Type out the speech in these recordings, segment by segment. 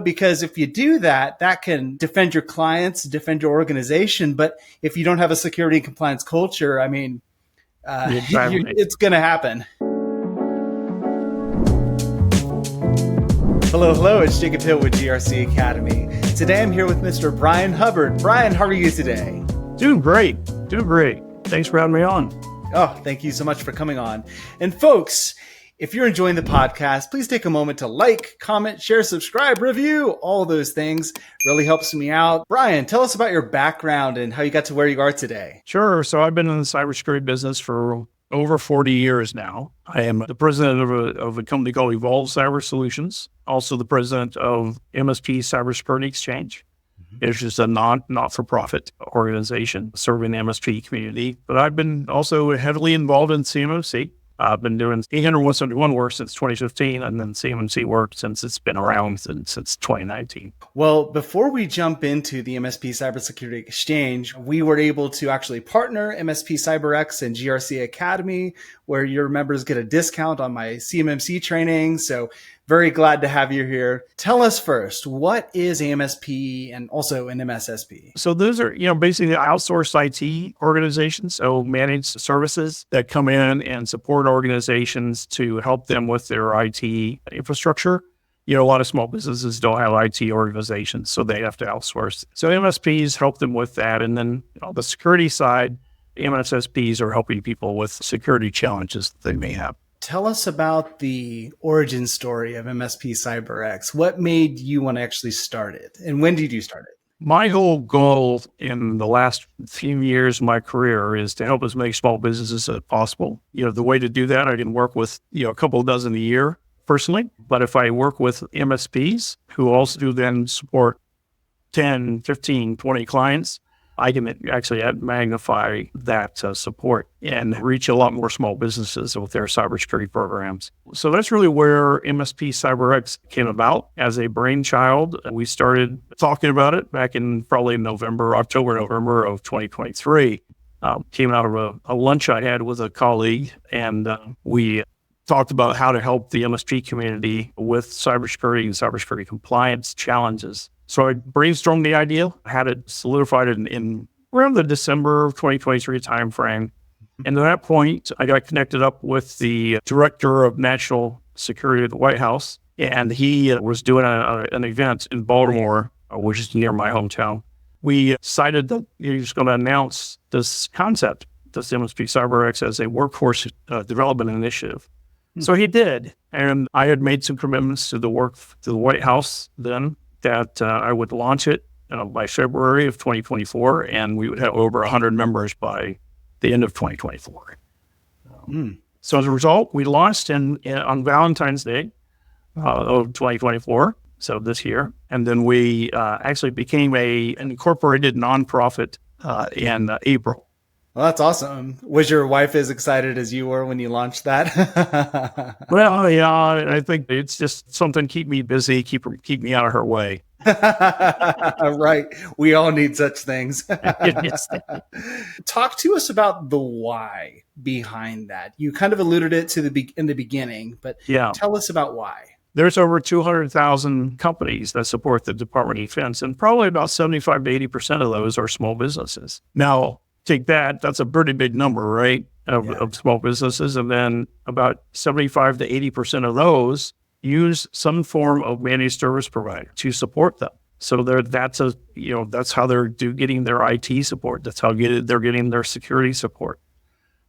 Because if you do that, that can defend your clients, defend your organization. But if you don't have a security and compliance culture, it's going to happen. Hello. It's Jacob Hill with GRC Academy. Today I'm here with Mr. Brian Hubbard. Brian, how are you today? Doing great. Thanks for having me on. Oh, thank you so much for coming on. And folks, if you're enjoying the podcast, please take a moment to like, comment, share, subscribe, review, all those things. Really helps me out. Brian, tell us about your background and how you got to where you are today. Sure. So I've been in the cybersecurity business for over 40 years now. I am the president of a company called Evolve Cyber Solutions, also the president of MSP Cybersecurity Exchange. It's just a not-for-profit organization serving the MSP community. But I've been also heavily involved in CMMC. I've been doing 80171 work since 2015, and then CMMC work since it's been around since 2019. Well, before we jump into the MSP Cybersecurity Exchange, we were able to actually partner MSP CyberX and GRC Academy, where your members get a discount on my CMMC training. So very glad to have you here. Tell us first, what is a MSP and also an MSSP? So those are, basically outsourced IT organizations, so managed services that come in and support organizations to help them with their IT infrastructure. A lot of small businesses don't have IT organizations, so they have to outsource. So MSPs help them with that. And then on the security side, MSSPs are helping people with security challenges that they may have. Tell us about the origin story of MSP CyberX. What made you want to actually start it? And when did you start it? My whole goal in the last few years of my career is to help as many small businesses as possible. The way to do that, I can work with, a couple dozen a year personally. But if I work with MSPs who also do then support 10, 15, 20 clients, I can actually magnify that support and reach a lot more small businesses with their cybersecurity programs. So that's really where MSP CyberX came about as a brainchild. We started talking about it back in probably November of 2023. Came out of a lunch I had with a colleague, and we talked about how to help the MSP community with cybersecurity and cybersecurity compliance challenges. So I brainstormed the idea, had it solidified in around the December of 2023 timeframe. And at that point, I got connected up with the director of national security at the White House. And he was doing an event in Baltimore, which is near my hometown. We decided that he was going to announce this concept, this MSP CyberX, as a workforce development initiative. So he did. And I had made some commitments to the White House then, that I would launch it by February of 2024, and we would have over 100 members by the end of 2024. So as a result, we launched on Valentine's Day of 2024, so this year, and then we actually became an incorporated nonprofit in April. Well, that's awesome. Was your wife as excited as you were when you launched that? Well, yeah, I think it's just something to keep me busy, keep me out of her way. Right. We all need such things. Talk to us about the why behind that. You kind of alluded it in the beginning, but tell us about why. There's over 200,000 companies that support the Department of Defense, and probably about 75 to 80% of those are small businesses. Now, take that's a pretty big number, right, of small businesses. And then about 75 to 80% of those use some form of managed service provider to support them. So that's how they're getting their IT support. That's how they're getting their security support.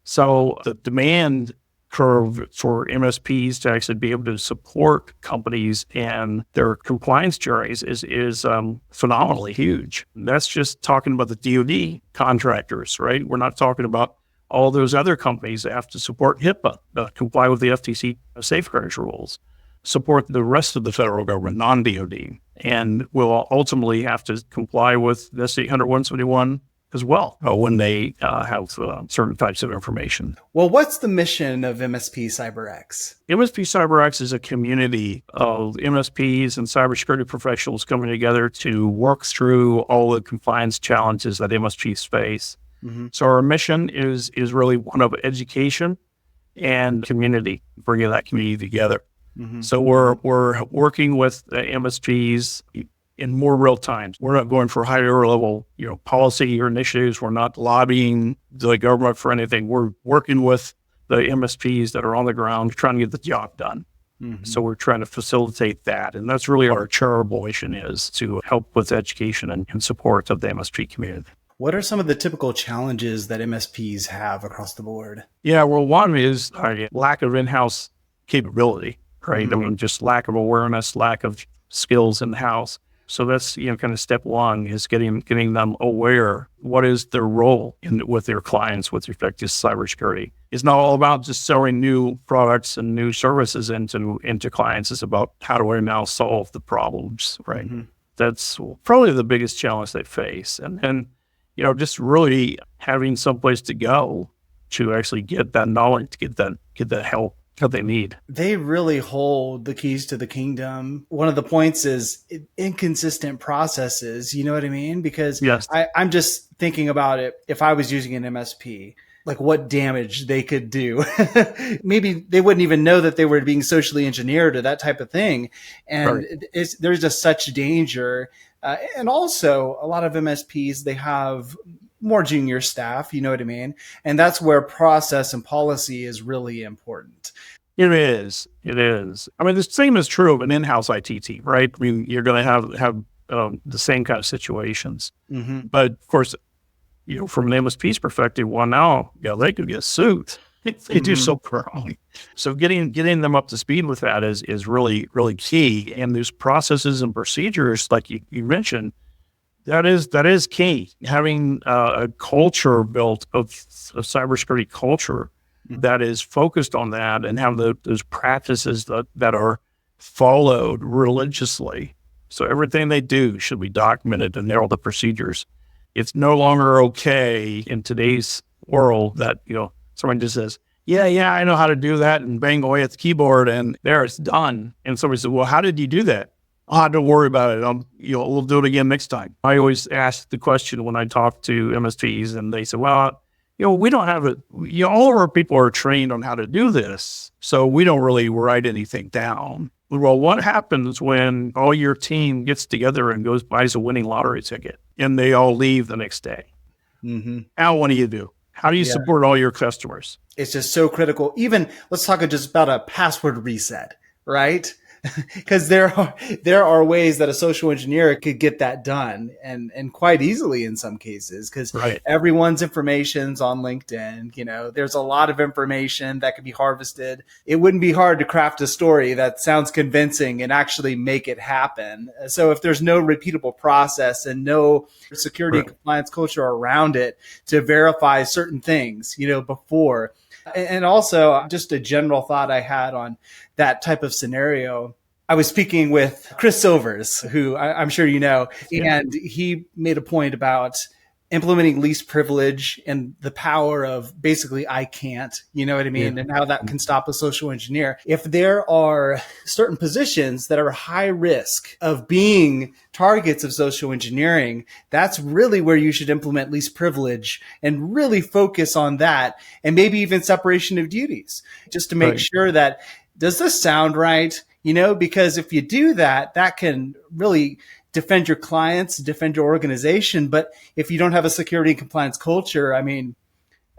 So the demand curve for MSPs to actually be able to support companies and their compliance journeys is phenomenally huge. That's just talking about the DoD contractors, right? We're not talking about all those other companies that have to support HIPAA, comply with the FTC safeguards rules, support the rest of the federal government, non-DoD, and will ultimately have to comply with this 80171 as well when they have certain types of information. Well, what's the mission of MSP CyberX? MSP CyberX is a community of MSPs and cybersecurity professionals coming together to work through all the compliance challenges that MSPs face. So our mission is really one of education and community, bringing that community together. So we're working with the MSPs in more real time. We're not going for higher level, policy or initiatives. We're not lobbying the government for anything. We're working with the MSPs that are on the ground trying to get the job done. So we're trying to facilitate that. And that's really our charitable mission, is to help with education and support of the MSP community. What are some of the typical challenges that MSPs have across the board? Yeah, well, one is lack of in-house capability, right? I mean, just lack of awareness, lack of skills in-house. So that's, kind of step one, is getting them aware what is their role with their clients with respect to cybersecurity. It's not all about just selling new products and new services into clients. It's about, how do I now solve the problems, right? That's probably the biggest challenge they face. And just really having someplace to go to actually get that knowledge, get that help that they need. They really hold the keys to the kingdom. One of the points is inconsistent processes. You know what I mean? Because yes. I'm just thinking about it. If I was using an MSP, like what damage they could do. Maybe they wouldn't even know that they were being socially engineered or that type of thing. And there's just such danger. And also a lot of MSPs, they have more junior staff, you know what I mean? And that's where process and policy is really important. It is. I mean, the same is true of an in-house IT team, right? I mean, you're going to have the same kind of situations. But of course, from an MSP's perspective, well, now, they could get sued. They do so poorly. So getting them up to speed with that is really, really key. And those processes and procedures, like you mentioned, that is key. Having a culture built of cybersecurity culture that is focused on that, and have those practices that are followed religiously. So everything they do should be documented, and there are the procedures. It's no longer okay in today's world that, someone just says, yeah, I know how to do that, and bang away at the keyboard, and there, it's done. And somebody says, well, how did you do that? Oh, don't worry about it. We'll do it again next time. I always ask the question when I talk to MSPs, and they say, well, we don't have it. All of our people are trained on how to do this, so we don't really write anything down. Well, what happens when all your team gets together and buys a winning lottery ticket, and they all leave the next day? Now, what do you do? How do you support all your customers? It's just so critical. Even, let's talk just about a password reset, right? Because there are ways that a social engineer could get that done, and quite easily in some cases, because everyone's information's on LinkedIn. There's a lot of information that could be harvested. It wouldn't be hard to craft a story that sounds convincing and actually make it happen. So if there's no repeatable process and no security and compliance culture around it to verify certain things, before. And also, just a general thought I had on that type of scenario. I was speaking with Chris Silvers, who I'm sure you know, and he made a point about implementing least privilege and the power of basically I can't, you know what I mean? And how that can stop a social engineer. If there are certain positions that are high risk of being targets of social engineering, that's really where you should implement least privilege and really focus on that, and maybe even separation of duties, just to make sure that, does this sound right? Because if you do that, that can really defend your clients, defend your organization. But if you don't have a security and compliance culture, I mean,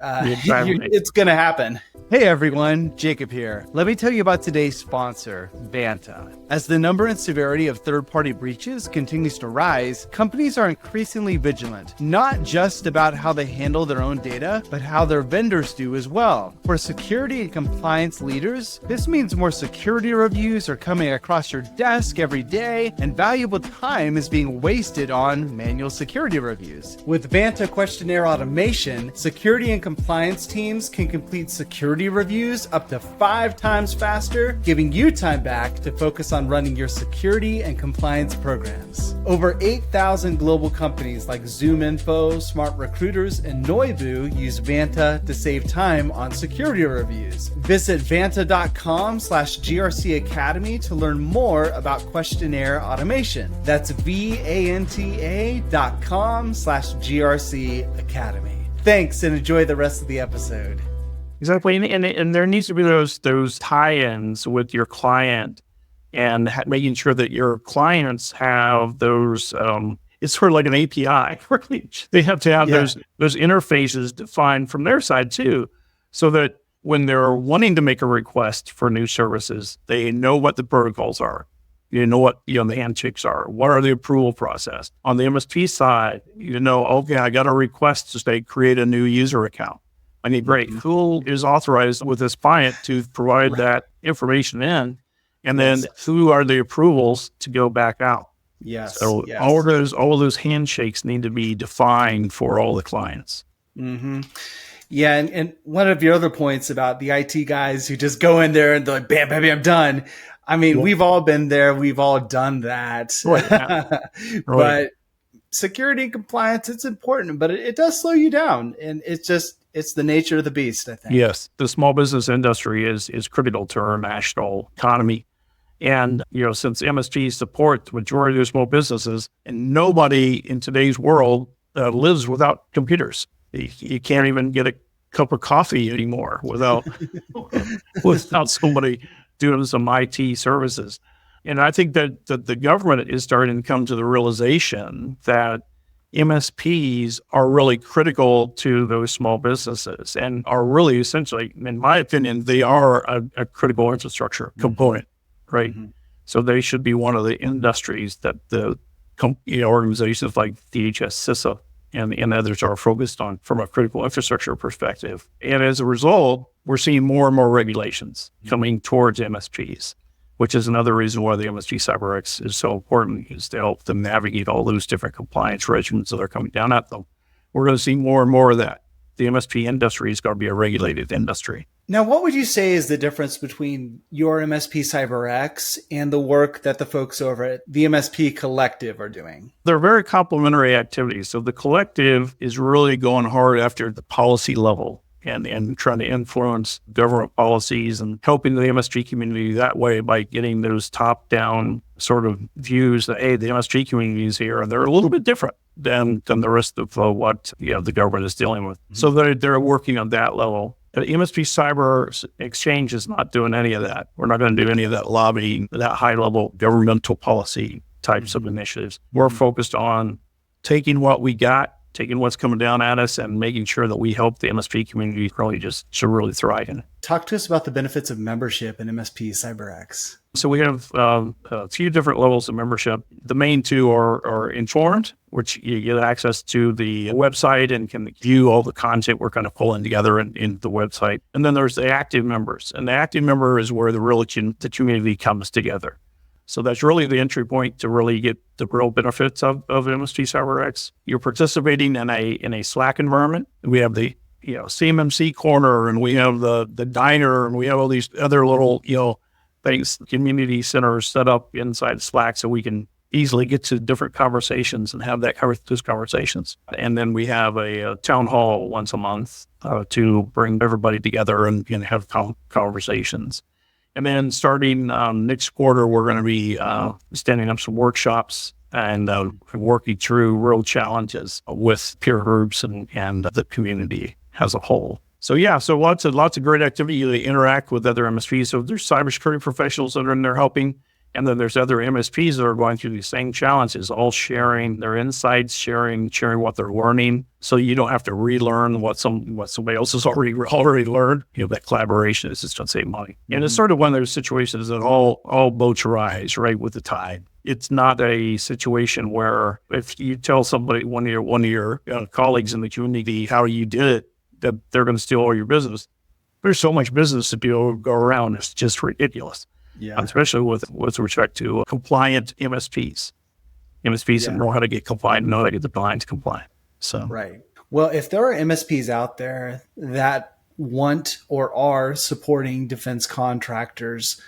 it's going to happen. Hey everyone, Jacob here. Let me tell you about today's sponsor, Vanta. As the number and severity of third-party breaches continues to rise, companies are increasingly vigilant, not just about how they handle their own data, but how their vendors do as well. For security and compliance leaders, this means more security reviews are coming across your desk every day, and valuable time is being wasted on manual security reviews. With Vanta questionnaire automation, security and compliance teams can complete security reviews up to 5 times faster, giving you time back to focus on running your security and compliance programs. Over 8,000 global companies like ZoomInfo, Smart Recruiters, and Noibu use Vanta to save time on security reviews. Visit vanta.com/GRC Academy to learn more about questionnaire automation. That's vanta.com/GRC Academy. Thanks, and enjoy the rest of the episode. Exactly. And there needs to be those tie-ins with your client and making sure that your clients have those, it's sort of like an API. Right? They have to have those interfaces defined from their side too, so that when they're wanting to make a request for new services, they know what the protocols are. You know what the handshakes are. What are the approval process? On the MSP side, okay, I got a request to say create a new user account. I need great. Who is authorized with this client to provide that information in? And then who are the approvals to go back out? Yes. So all of those handshakes need to be defined for all the clients. Mm-hmm. Yeah. And one of your other points about the IT guys who just go in there and they're like, bam, bam, bam, done. I mean, we've all been there. We've all done that. Right. Yeah. But security and compliance, it's important, but it does slow you down. And it's the nature of the beast, I think. Yes. The small business industry is critical to our national economy. And, since MSPs support the majority of small businesses, and nobody in today's world lives without computers. You can't even get a cup of coffee anymore without somebody doing some IT services. And I think that the government is starting to come to the realization that MSPs are really critical to those small businesses and are really essentially, in my opinion, they are a critical infrastructure component, right? Mm-hmm. So they should be one of the industries that the organizations like DHS, CISA, and others are focused on from a critical infrastructure perspective. And as a result, we're seeing more and more regulations coming towards MSPs, which is another reason why the MSP CyberX is so important, is to help them navigate all those different compliance regimens that are coming down at them. We're going to see more and more of that. The MSP industry is going to be a regulated industry. Now, what would you say is the difference between your MSP CyberX and the work that the folks over at the MSP Collective are doing? They're very complementary activities. So the Collective is really going hard after the policy level and trying to influence government policies and helping the MSP community that way by getting those top-down sort of views that, hey, the MSP community is here, and they're a little bit different than the rest of what the government is dealing with. Mm-hmm. So they're working on that level. The MSP Cyber Exchange is not doing any of that. We're not going to do any of that lobbying, that high-level governmental policy types of initiatives. We're focused on taking what we got, taking what's coming down at us, and making sure that we help the MSP community really thrive in it. Talk to us about the benefits of membership in MSP CyberX. So we have a few different levels of membership. The main two are informed, which you get access to the website and can view all the content we're kind of pulling together in the website. And then there's the active members. And the active member is where the community comes together. So that's really the entry point to really get the real benefits of MSP CyberX. You're participating in a Slack environment. We have the CMMC corner, and we have the diner, and we have all these other little things, community centers set up inside Slack, so we can easily get to different conversations and have those conversations. And then we have a town hall once a month to bring everybody together and have conversations. And then starting next quarter, we're going to be standing up some workshops and working through real challenges with peer groups and the community as a whole. So lots of great activity. You interact with other MSPs. So there's cybersecurity professionals that are in there helping. And then there's other MSPs that are going through these same challenges, all sharing their insights, sharing what they're learning. So you don't have to relearn what somebody else has already learned. That collaboration is just going to save money. Mm-hmm. And it's sort of one of those situations that all boats rise, right, with the tide. It's not a situation where if you tell somebody, one of your colleagues in the community, how you did it, that they're going to steal all your business. There's so much business to be able to go around. It's just ridiculous. Yeah. Especially with respect to compliant MSPs. MSPs that know how to get compliant, know how to get the clients compliant. So right. Well, if there are MSPs out there that want or are supporting defense contractors,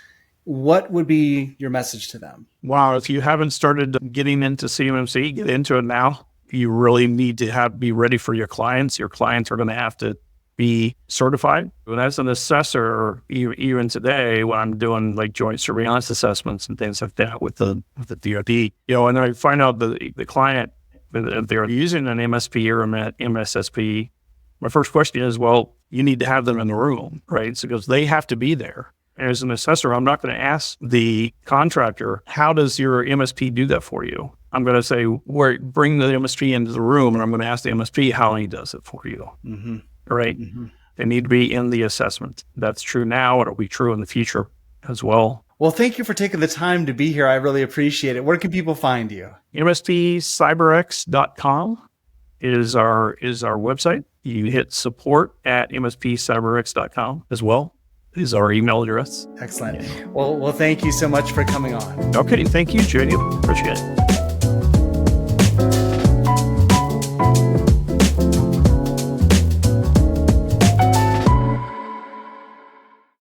what would be your message to them? Wow, if you haven't started getting into CMMC, get into it now. You really need to be ready for your clients. Your clients are going to have to be certified. And as an assessor, even today, when I'm doing like joint surveillance assessments and things like that with the DoD, and I find out the client, if they're using an MSP or an MSSP, my first question is, well, you need to have them in the room, right? So because they have to be there. As an assessor, I'm not going to ask the contractor, how does your MSP do that for you? I'm going to say, bring the MSP into the room, and I'm going to ask the MSP how he does it for you, right? They need to be in the assessment. That's true now. It'll be true in the future as well. Well, thank you for taking the time to be here. I really appreciate it. Where can people find you? MSPCyberX.com is our website. You hit support at MSPCyberX.com as well is our email address. Excellent. Well, thank you so much for coming on. Okay. Thank you, JD. Appreciate it.